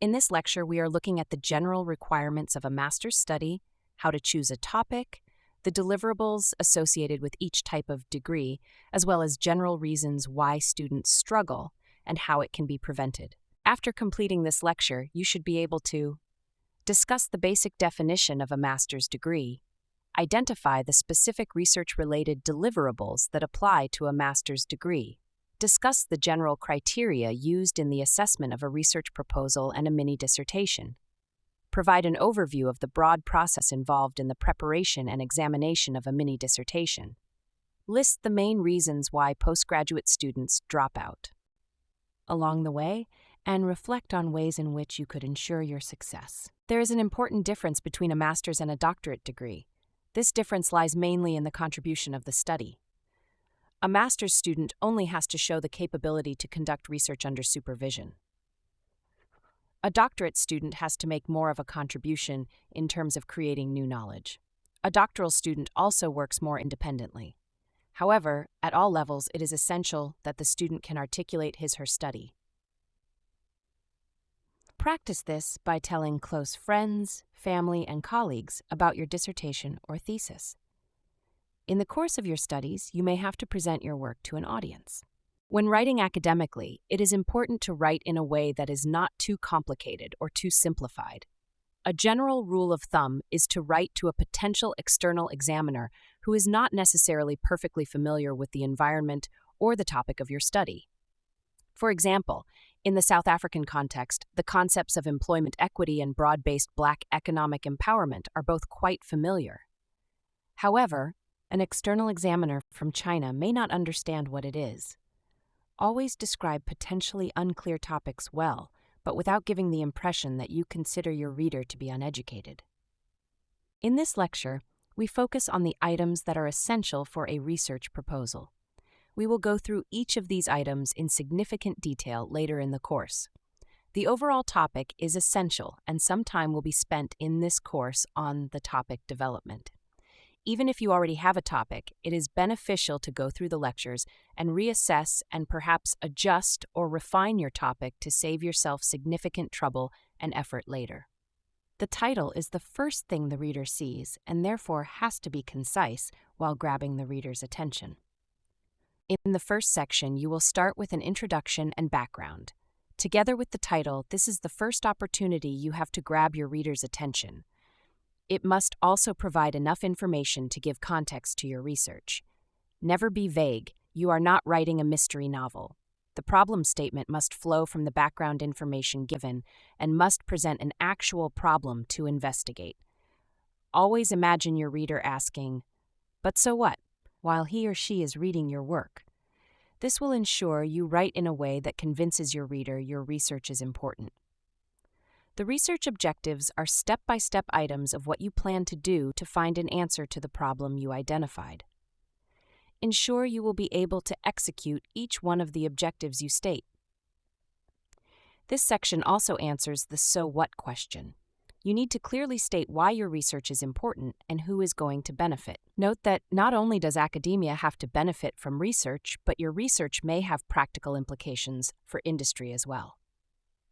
In this lecture, we are looking at the general requirements of a master's study, how to choose a topic, the deliverables associated with each type of degree, as well as general reasons why students struggle and how it can be prevented. After completing this lecture, you should be able to discuss the basic definition of a master's degree, identify the specific research-related deliverables that apply to a master's degree, discuss the general criteria used in the assessment of a research proposal and a mini-dissertation, provide an overview of the broad process involved in the preparation and examination of a mini-dissertation, list the main reasons why postgraduate students drop out along the way, and reflect on ways in which you could ensure your success. There is an important difference between a master's and a doctorate degree. This difference lies mainly in the contribution of the study. A master's student only has to show the capability to conduct research under supervision. A doctorate student has to make more of a contribution in terms of creating new knowledge. A doctoral student also works more independently. However, at all levels, it is essential that the student can articulate his or her study. Practice this by telling close friends, family, and colleagues about your dissertation or thesis. In the course of your studies, you may have to present your work to an audience. When writing academically, it is important to write in a way that is not too complicated or too simplified. A general rule of thumb is to write to a potential external examiner who is not necessarily perfectly familiar with the environment or the topic of your study. For example, in the South African context, the concepts of employment equity and broad-based Black economic empowerment are both quite familiar. However, an external examiner from China may not understand what it is. Always describe potentially unclear topics well, but without giving the impression that you consider your reader to be uneducated. In this lecture, we focus on the items that are essential for a research proposal. We will go through each of these items in significant detail later in the course. The overall topic is essential, and some time will be spent in this course on the topic development. Even if you already have a topic, it is beneficial to go through the lectures and reassess and perhaps adjust or refine your topic to save yourself significant trouble and effort later. The title is the first thing the reader sees and therefore has to be concise while grabbing the reader's attention. In the first section, you will start with an introduction and background. Together with the title, this is the first opportunity you have to grab your reader's attention. It must also provide enough information to give context to your research. Never be vague. You are not writing a mystery novel. The problem statement must flow from the background information given and must present an actual problem to investigate. Always imagine your reader asking, "But so what?" while he or she is reading your work. This will ensure you write in a way that convinces your reader your research is important. The research objectives are step-by-step items of what you plan to do to find an answer to the problem you identified. Ensure you will be able to execute each one of the objectives you state. This section also answers the "so what" question. You need to clearly state why your research is important and who is going to benefit. Note that not only does academia have to benefit from research, but your research may have practical implications for industry as well.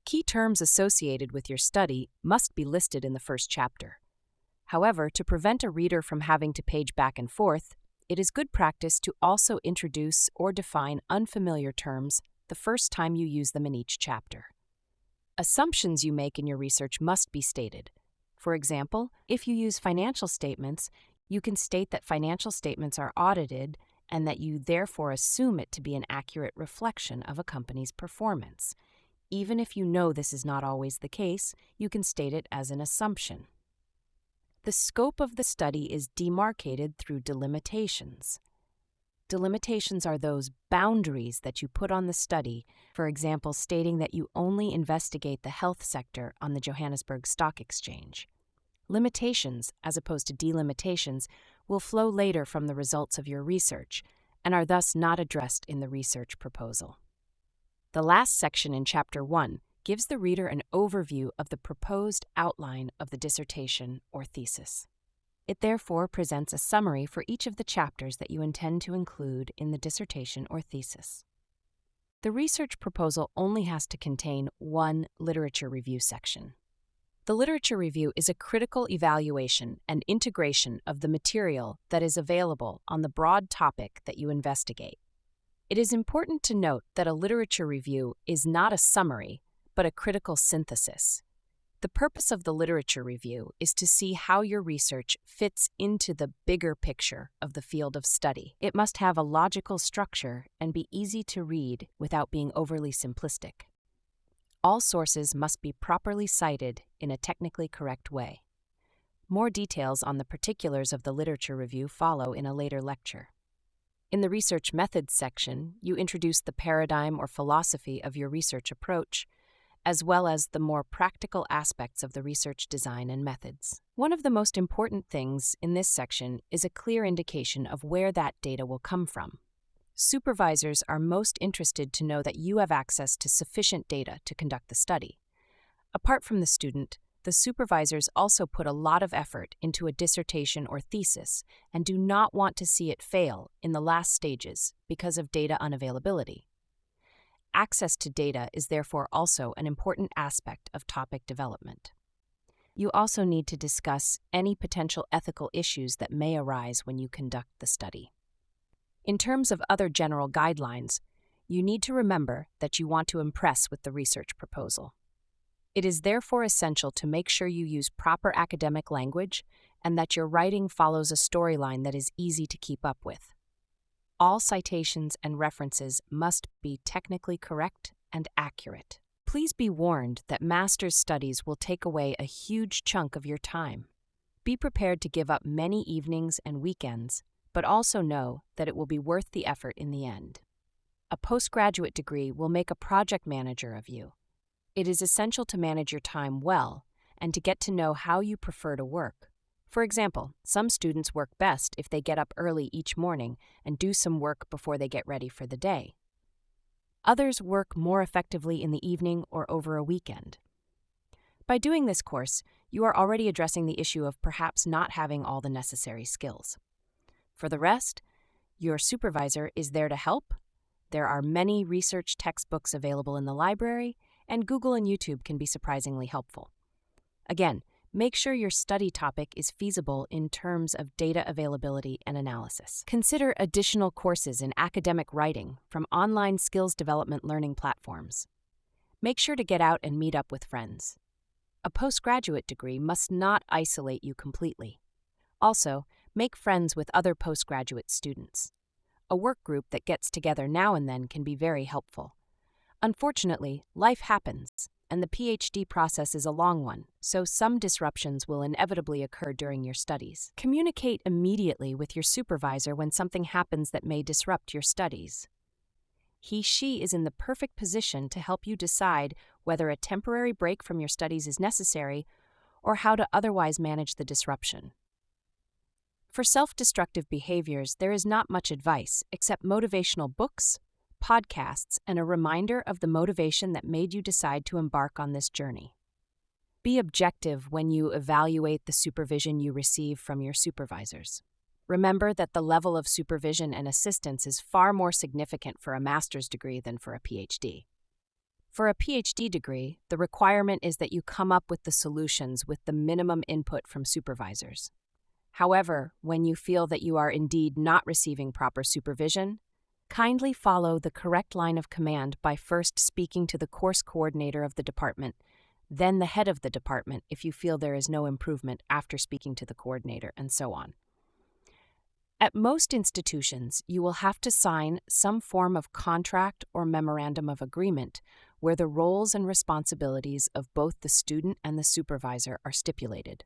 Key terms associated with your study must be listed in the first chapter. However, to prevent a reader from having to page back and forth, it is good practice to also introduce or define unfamiliar terms the first time you use them in each chapter. Assumptions you make in your research must be stated. For example, if you use financial statements, you can state that financial statements are audited and that you therefore assume it to be an accurate reflection of a company's performance. Even if you know this is not always the case, you can state it as an assumption. The scope of the study is demarcated through delimitations. Delimitations are those boundaries that you put on the study, for example, stating that you only investigate the health sector on the Johannesburg Stock Exchange. Limitations, as opposed to delimitations, will flow later from the results of your research and are thus not addressed in the research proposal. The last section in Chapter 1 gives the reader an overview of the proposed outline of the dissertation or thesis. It therefore presents a summary for each of the chapters that you intend to include in the dissertation or thesis. The research proposal only has to contain one literature review section. The literature review is a critical evaluation and integration of the material that is available on the broad topic that you investigate. It is important to note that a literature review is not a summary, but a critical synthesis. The purpose of the literature review is to see how your research fits into the bigger picture of the field of study. It must have a logical structure and be easy to read without being overly simplistic. All sources must be properly cited in a technically correct way. More details on the particulars of the literature review follow in a later lecture. In the research methods section, you introduce the paradigm or philosophy of your research approach, as well as the more practical aspects of the research design and methods. One of the most important things in this section is a clear indication of where that data will come from. Supervisors are most interested to know that you have access to sufficient data to conduct the study. Apart from the student, the supervisors also put a lot of effort into a dissertation or thesis and do not want to see it fail in the last stages because of data unavailability. Access to data is therefore also an important aspect of topic development. You also need to discuss any potential ethical issues that may arise when you conduct the study. In terms of other general guidelines, you need to remember that you want to impress with the research proposal. It is therefore essential to make sure you use proper academic language and that your writing follows a storyline that is easy to keep up with. All citations and references must be technically correct and accurate. Please be warned that master's studies will take away a huge chunk of your time. Be prepared to give up many evenings and weekends, but also know that it will be worth the effort in the end. A postgraduate degree will make a project manager of you. It is essential to manage your time well and to get to know how you prefer to work. For example, some students work best if they get up early each morning and do some work before they get ready for the day. Others work more effectively in the evening or over a weekend. By doing this course, you are already addressing the issue of perhaps not having all the necessary skills. For the rest, your supervisor is there to help. There are many research textbooks available in the library, and Google and YouTube can be surprisingly helpful. Again, make sure your study topic is feasible in terms of data availability and analysis. Consider additional courses in academic writing from online skills development learning platforms. Make sure to get out and meet up with friends. A postgraduate degree must not isolate you completely. Also, make friends with other postgraduate students. A work group that gets together now and then can be very helpful. Unfortunately, life happens, and the PhD process is a long one, so some disruptions will inevitably occur during your studies. Communicate immediately with your supervisor when something happens that may disrupt your studies. He/she is in the perfect position to help you decide whether a temporary break from your studies is necessary or how to otherwise manage the disruption. For self-destructive behaviors, there is not much advice except motivational books, podcasts, and a reminder of the motivation that made you decide to embark on this journey. Be objective when you evaluate the supervision you receive from your supervisors. Remember that the level of supervision and assistance is far more significant for a master's degree than for a PhD. For a PhD degree, the requirement is that you come up with the solutions with the minimum input from supervisors. However, when you feel that you are indeed not receiving proper supervision, kindly follow the correct line of command by first speaking to the course coordinator of the department, then the head of the department if you feel there is no improvement after speaking to the coordinator, and so on. At most institutions, you will have to sign some form of contract or memorandum of agreement where the roles and responsibilities of both the student and the supervisor are stipulated.